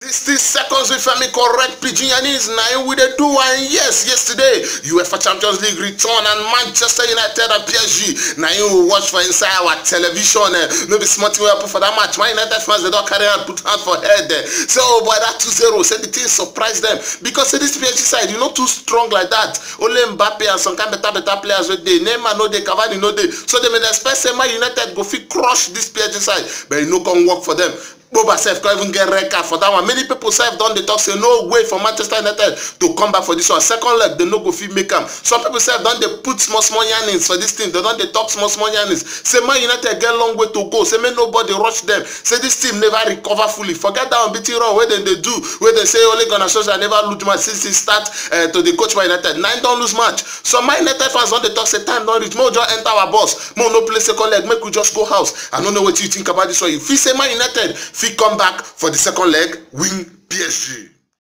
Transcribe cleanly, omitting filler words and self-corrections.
This seconds with me correct Pidginianese now we dey do, and yes, yesterday UEFA Champions League return and Manchester United and PSG. Now you watch for inside our television. No be smart way up for that match. Man United fans they don't carry and put hand for head. So boy that 2-0 said the team surprised them because this PSG side you know too strong like that. Only Mbappe and some kind better players with they Neymar no they Cavani no they. So they may expect say Man United go fit crush this PSG side, but it no can work for them. Boba Sef can't even get red card for that one. Many people Sef done the talk say no way for Manchester United to come back for this one. Second leg they no go fit make them. Some people Sef done they put small yarnings for this team. They don't they talk small yarnings. Say Man United get long way to go. Say may nobody rush them. Say this team never recover fully. Forget that unbeaten run where they do. Where they say only gonna show I never lose match since he start to the coach Man United. 9 don't lose match. So Man United fans on the talk say time don't reach. More just enter our boss. More no play second leg. Make we just go house. I don't know what you think about this one. If you say Man United fit come back for the second leg, win PSG.